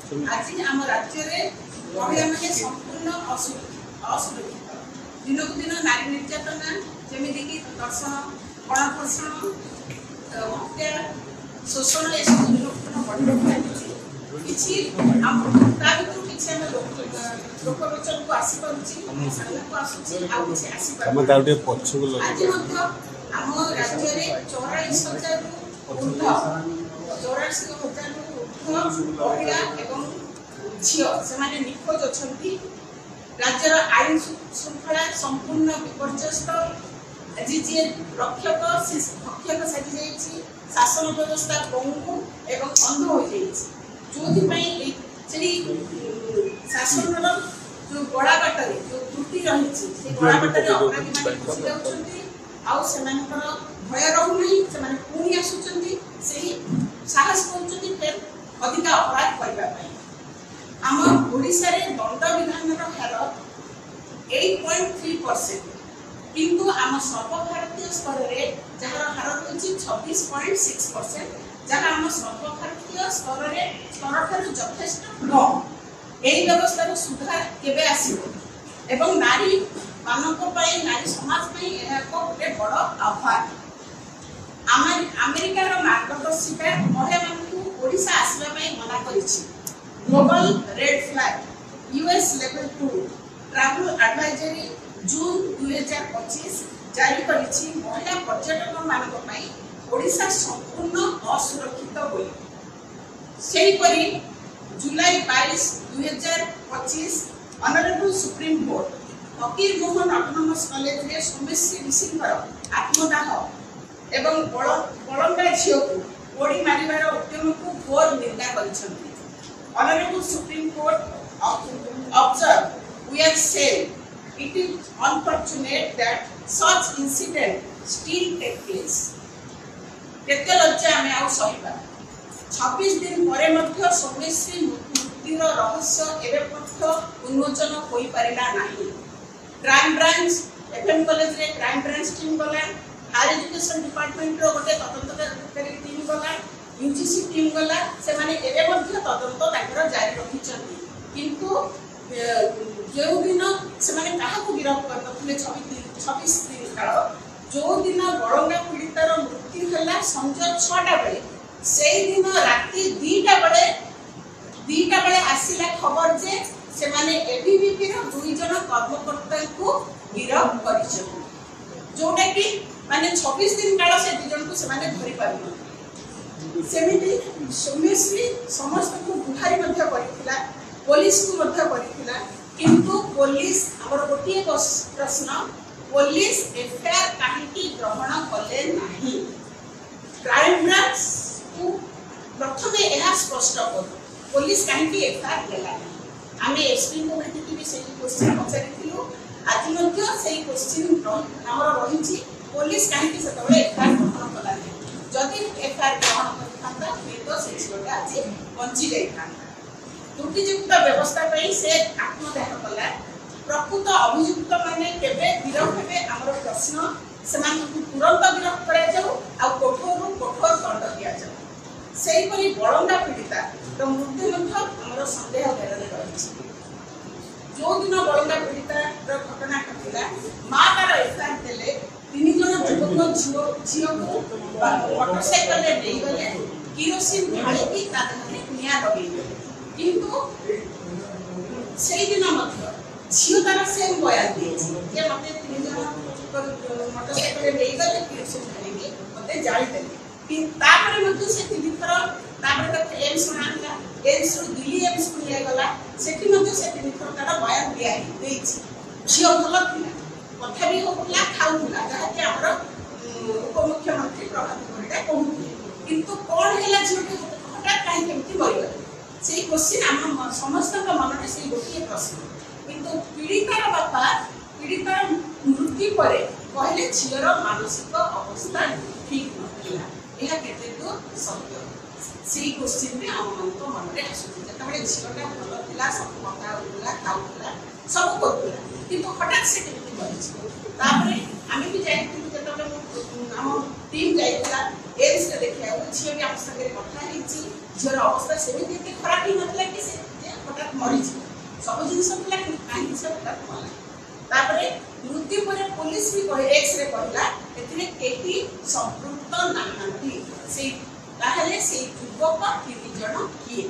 आज आम राज्य में महिला मैंने संपूर्ण असुरक्षित दिन को दिन नारी निर्यातना जमीक दर्शन गणधर्षण हत्या शोषण ये सब दिन को दिन बढ़ किसी लोकलोचन को आसी को आसूची आज राज्य में 84,000 महिला एवं झील से निखोज अच्छा राज्यर आईन श्रृंखला संपूर्ण विपर्यस्त आज जी रक्षक भक्षक साजी जाइए शासन व्यवस्था बहु एवं अंध हो जाइए जो शासन जो गड़ा बाटर जो त्रुटि रही से गड़ा बाटर अपराधी मैंने घुसी जाऊँ भय रहूना पुणी आसुच्च साहस कर फिर अधिक अपराध करने आम ओडिशा रे दंड विधान हार 8.3% किंतु आम सर्वभारतीय स्तर में जार हार रही 26.6% जहाँ आम सर्वभारतीय स्तर में यथेष्ट कम यही व्यवस्था सुधार केबे आसिबो एवं नारी नारी समाज गोटे बड़ आह्वान अमेरिकार मार्गदर्शिका महिला ओडिशा आसवा मना करिछि global red flag US level 2 travel advisory June 2025 जारी करिछि महिला पर्यटक मानक पई ओडिशा संपूर्ण असुरक्षित होई सेहीपरि जुलाई 22 2025 ऑनरेबल सुप्रीम कोर्ट फकीर मोहन ऑटोनोमस कॉलेज रे सोमेश्री ऋषिंकर आत्मदाह एवं बलंगा झील को गोड़ी मारिबार उद्यम को घोर निंदा करिसेंती honourable supreme court observe we are said it is unfortunate that such incident still take place केते लज्जा हमें आउ सहिबा 26 दिन परे मध्य सोमेश्री मुक्तिर रहस्य एवं पक्ष उन्मोचन होई परिला नाही क्राइम ब्रांच एफएम कॉलेज रे क्राइम ब्रांच टीम गला हायर एजुकेशन डिपार्टमेंट रो गोटे तदंतकारी टीम गला यूजीसी टीम गला से माने एबे मध्य तदंत ताकर जारी रखिछंती किंतु जो दिन से माने काहा को गिरफ्त करनथले 26 दिन काल जो दिन बळंगा पीड़ितार मृत्यु हला संजय 6टा बेले सेई दिन राती 2टा बेले आसिला खबर जे से माने एबीवीपी रो 2 जन कर्मकर्ता को गिरफ्त करिछन जोटा कि माने 26 दिन काल से 2 जन को से माने धरि पारन सेमिति सोमेश्री समस्त को गुहारी मध्य करिथिला पुलिस को मध्य करिथिला किंतु पुलिस हमर गोटिए प्रश्न पुलिस एफआईआर काहेकि ग्रहण कले नाही क्राइम ब्रांच को प्रथमे एहा स्पष्ट कर पुलिस काहेकि एफआईआर देला आमे एसपी को भेटिति भी सेही क्वेश्चन पचारिथिलु आज मध्य सेही क्वेश्चन हमर रहिछि पुलिस काहेकि सेतबे एफआईआर ग्रहण कला जदि एफआईआर ग्रहण करथांता तो से छोटा आज बंची जाइथांता त्रुटियुक्त व्यवस्था पई से आत्मदाह कला प्रकृत अभियुक्त माने केबे गिरफ हेबे हमर प्रश्न समान को तुरंत गिरफ करा जाऊ आ कठोर दंड दिया जाऊ सेही परि बळंगा पीड़िता तो मृत्यु मध्य हमर संदेह घेरले रहिछि जो दिन बळंगा पीड़िता घटना घटिला मां तार एफआईआर देले 3 जन युवक झियो को मोटरसाइकिल रे देई गले किरोसिन ढाली की तादने निया लगे किंतु सेही दिन मध्य झियो तार सेम बयान दिए जे मते 3 जन मोटरसाइकिल रे देई गले किरोसिन ढाली की मते जाई देले कि तापर मध्य से 3 थर तापर तो एम्स बनाला एम्स रो दिल्ली एम्स को लिया गला सेठी मध्य से 3 थर तार बयान दिया देछि झियो भलो थिला कथा भी होला खाउला जहा कि हमर उपमुख्यमंत्री प्रभात परिडा कहूथि किंतु कोन हैला झियो के हठात काहे केमति मरिगले से क्वेश्चन हम समस्त का मन में से गोटे प्रश्न किंतु पीड़ितार बापा पीड़ितार मृत्यु पर कहले झियर मानसिक अवस्था ठीक नथिला यह केते तो सत्य से क्वेश्चन में हम मन में आसुछि जतबे झियटा भलो थिला सब कथा होला खाउला सब करतला किंतु हठात से केमति मरिछि तापरे आमे भी जाइथिलु जतबे हम टीम जाइथिला एम्स के देखिया झियो भी हम संगे कथा हिची झियर अवस्था सेमिति खराब ही नथिला कि से मरीची सब जिन कहीं से गला तापरे मृत्यु पर पुलिस भी कह एक्स रे कहला एथिरे केही संपृक्त नाहंती से ताहले से युवक 3 जण किए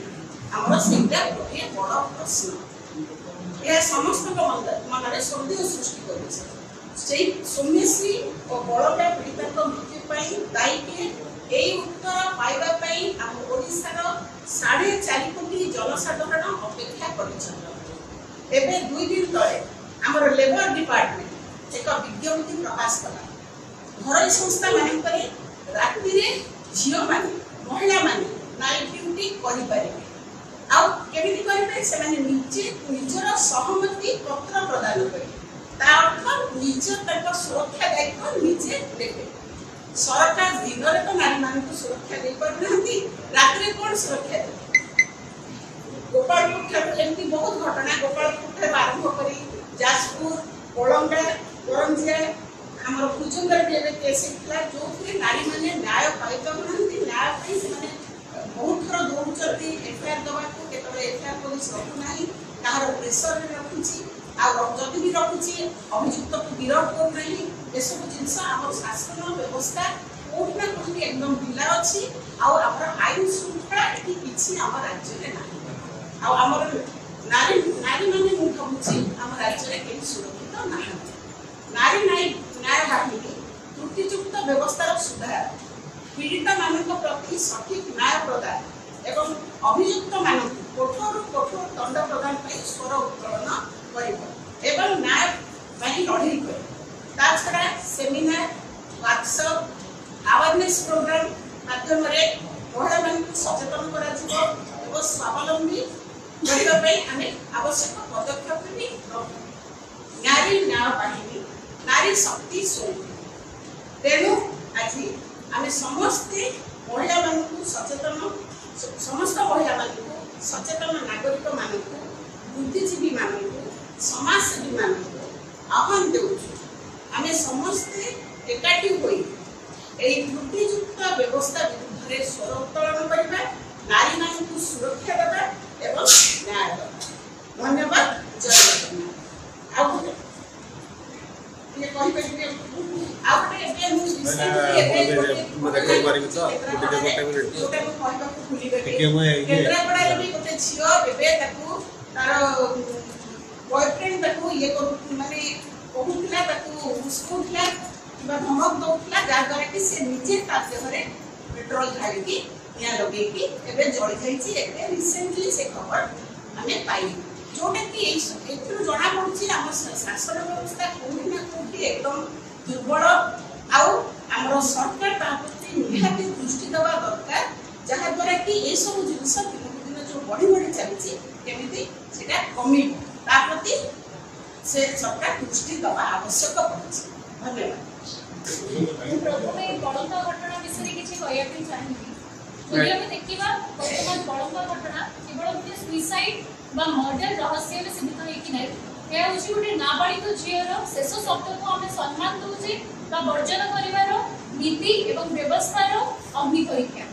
हमर सेटा गोटे बड़ प्रश्न यह समस्त मन सन्देह सृष्टि कर सौम्यश्री और बड़का पीड़िता मृत्यु दायी किए यही उत्तर पाइबापी आम ओडिशार 4.5 कोटी जनसाधारण अपेक्षा कर 2 दिन तले आमर लेबर डिपार्टमेंट एक विज्ञप्ति प्रकाश कला घर संस्था मानक राति झील माने महिला माने नाइट ड्यूटी करें निजर सहमति पत्र प्रदान कर निज सुरक्षा दायित्व निजे देखे सरकार दिन में तो नारी मान सुरक्षा दे पारना रात कौन सुरक्षा दे गोपालपुर एमती बहुत घटना गोपालपुर आरंभ कर जाजपुर कोलंगा करंजिया आमर कुजुंगर भी एवं केस जो नारी मैंने न्याय पाई न्याय बहुत थर दौड़ एफआईआर दवा एफआईआर पुलिस रखुना कहार प्रेसर रखुची जदि भी रखुची अभियुक्त को गिरफ्त करना ये सब जिनस आम शासन व्यवस्था कौटना कौटी एकदम ढिला अच्छी आम आईन श्रृंखला किसी आम राज्य में ना आमर नारी नारी मैंने मुझे भावुची आम राज्य में कहीं सुरक्षित ना नारी न्याय बाहिनी त्रुटियुक्त व्यवस्थार सुधार पीड़िता मान प्रति सठिक न्याय प्रदान एवं अभियुक्त मान कठोर कठोर दंड प्रदान स्वर उत्तोलन कर न्याय लड़े कर छड़ा सेमिनार वर्कशॉप अवेयरनेस प्रोग्राम माध्यम महिला मान सचेतन कर स्वावलंबी करने आवश्यक पदक्षेप भी नारी न्याय बाहिनी नारी शक्ति स्वरूप तेणु आज आम समस्ते महिला मान सचेतन समस्त महिला मान सचेतन नागरिक मान बुद्धिजीवी मान समाजसेवी मान आह्वान देउछु आम समस्ते एकाठी होई एई त्रुटियुक्त व्यवस्था विरुद्ध स्वर उत्तोलन करबा नारी मान सुरक्षा देबा एवं न्याय देबा धन्यवाद जय जगन्नाथ आ ये कहि परिबे आ एबे मु केन्द्रापड़ा भी गोटे झील एबे ताकू तार बॉयफ्रेंड ताकू ये माने कहूला ताकू मुस्कुला किबा धमक दउला जा द्वारा कि से निजे ताजहरे पेट्रोल ढालिकी निया लगेकी एबे जळी जाईची एबे रिसेंटली से खबर हमें पाई जोटा कि एथु जना पड़छि हम शासन व्यवस्था कोठी ना कोठी एकदम दुर्बल आउ हमर सरकार ता प्रति निहाती दृष्टि देवा दरकार जहा द्वारा कि ए सब जिंस दिन जो बढ़ी बढ़ी चलछि केमिति सेटा कमी ता प्रति से सरकार दृष्टि देवा आवश्यक पड़छि धन्यवाद प्रथमे बड़ंगा घटना विषय किछि कहया पे चाहिबी যদি আমি দেখিবা বর্তমান বড়ঙ্গা ঘটনা কেবল গোটে সুইসাইড বা মর্ডার রহস্যরে সীমিত হইকি নাই এ হচ্ছে গোটে নাবালিক ঝিওর শেষ শব্দକୁ ଆମେ সম্মান দউছে বা বর্জন করিবার নীতি এবং ব্যবস্থার অগ্নি পরীক্ষা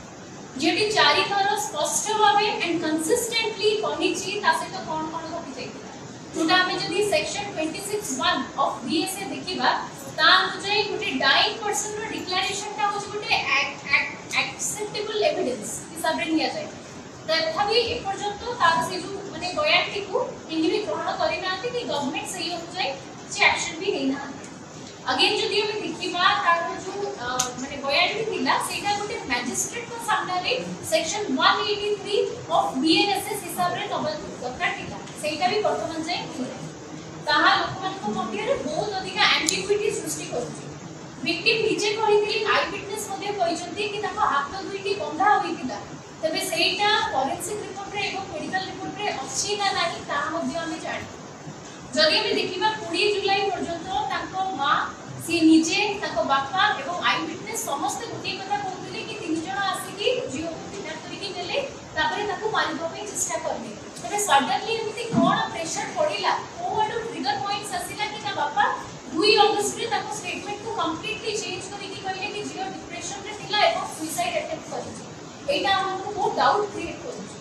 যেটি চারি থর স্পষ্ট ভাবে এন্ড কনসিস্টেন্টলি কহিছি তা সহিত কোন কোন ঘটি যাইতিলা जोटा हमें जदी सेक्शन 26(1) ऑफ बीएसए देखिबा ता अनुसार गोटे डाइंग पर्सन रो डिक्लेरेशन ता होछ गोटे एक्सेप्टेबल एविडेंस हिसाब रे निया जाय तथापि ए पर्यंत तार से जो माने बयानटी को इनहि भी ग्रहण करि नाथि कि गवर्नमेंट सही अनुसार जे एक्शन भी नै ना अगेन जदी हमें देखिबा तार जो माने बयानटी थिला सेटा गोटे मैजिस्ट्रेट को सामने रे सेक्शन 183 ऑफ बीएनएसएस हिसाब रे नबल दरकार थिला सेटा भी वर्तमान जाय ताहा लोकमान को मध्य रे बहुत अधिक एम्बिग्युइटी सृष्टि करूची विक्टिम निजे कहिथिली आई विटनेस मध्ये कहिसंती कि ताको हाथ दुईटी बंधा होइतिला तबे सेटा फॉरेंसिक रिपोर्ट रे एवं मेडिकल रिपोर्ट रे अछि ना नाही ता मध्ये हमें जानि जदि हमें देखिबा 20 जुलाई पर्यंत ताको मां सी निजे ताको बापा एवं आई विटनेस समस्त गुटी कथा कहउतिले कि तीन जण आसी कि जियो को किडनैप करिकि नेले तापरे ताको मारिबा पे चेष्टा करले तबे सडनली एमिति कोन प्रेशर पड़िला कोडो ट्रिगर पॉइंट्स आसिला कि ना बापा 2 अगस्त रे ताको स्टेटमेंट को कंप्लीटली चेंज करिकि कहले कि जियो डिप्रेशन रे थिला एवं सुसाइड अटेम्प्ट करिछि एटा हमको बहुत डाउट क्रिएट करिछि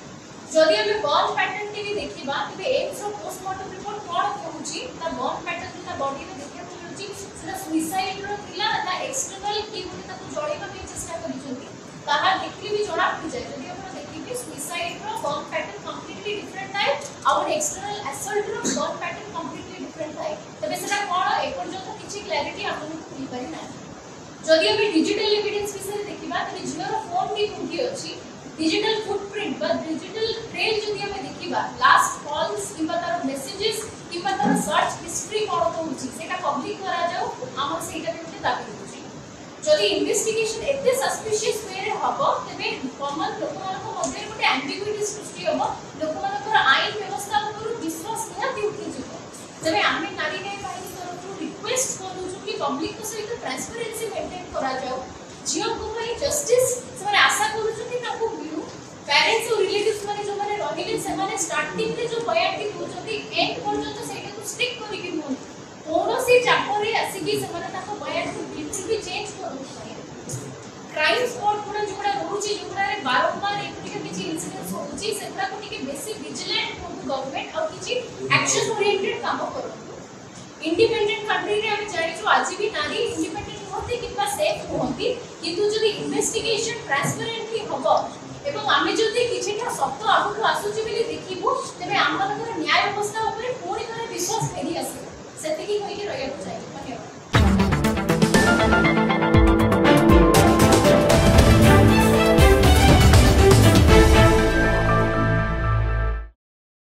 जदि हमें बर्थ पैटर्न के भी देखि देखिबा तबे एम्स रो पोस्टमार्टम रिपोर्ट कोन कहूची ता बॉन पैटर्न ता बॉडी में देखिया मिलुची सेटा सुसाइड रो थिला ता एक्सटर्नल की होते ताको जळेबा पे चेष्टा करिसंती ताहा देखि भी जणा पड़ जाय जदि आपण देखिबे सुसाइड रो बॉन पैटर्न कंप्लीटली डिफरेंट टाइप और एक्सटर्नल असल्ट रो बॉन पैटर्न कंप्लीटली डिफरेंट टाइप तबे सेटा कोन ए पर्यंत किछि क्लैरिटी आपन को मिल पारि ना जदि हम डिजिटल एविडेंस विषय देखिबा तबे जियो फोन भी कुंठी अछि डिजिटल फुटप्रिंट बा डिजिटल ट्रेल जदि हम देखिबा लास्ट कॉल्स किबा तार मेसेजेस किबा तार सर्च हिस्ट्री कोन कहूची सेटा पब्लिक करा जाऊ हमर सेटा भी दाबी होची जदि इन्वेस्टिगेशन एते सस्पिशियस वे रे हबो तबे कॉमन लोकमान को मध्ये गोटे एम्बिग्युइटी सृष्टि हबो लोकमान को आईन व्यवस्था ऊपर विश्वास निहाती उठी जिवो तबे आमे नारी न्याय बाहिनी तरफ रिक्वेस्ट करू छु कि पब्लिक को सहित ट्रांसपेरेंसी मेंटेन करा जाऊ जियो को भाई जस्टिस से आशा करू छु कि ताको मिलु पेरेंट्स और रिलेटिव्स माने जो माने रहिले से माने स्टार्टिंग रे जो बयाटी होचती एंड पर्यंत सेटा को स्टिक करी कि मोन कोनो से चापरे आसी कि से माने ताको बयाटी बिल्कुल भी चेंज करू क्राइम स्पॉट पुरा जोड़ा होची जोड़ा रे बारंबार एक किछि इंसिडेंट्स होची सेटा को टिके बेसिक विजिलेंट हो गवर्नमेंट और किछि एक्शन ओरिएंटेड काम करू इंडिपेंडेंट कंट्री रे हम जानि जो आज भी नारी इंडिपेंडेंट होती किबा सेफ होती किंतु जदि इन्वेस्टिगेशन ट्रांसपेरेंटली हबो एवं आमे जदि किछटा सत्य आगु आसुची बिली देखिबो तबे आमनकर न्याय व्यवस्था ऊपर पूरी तरह विश्वास फेरी आसे सेति की कहि के रहया चाहिए धन्यवाद।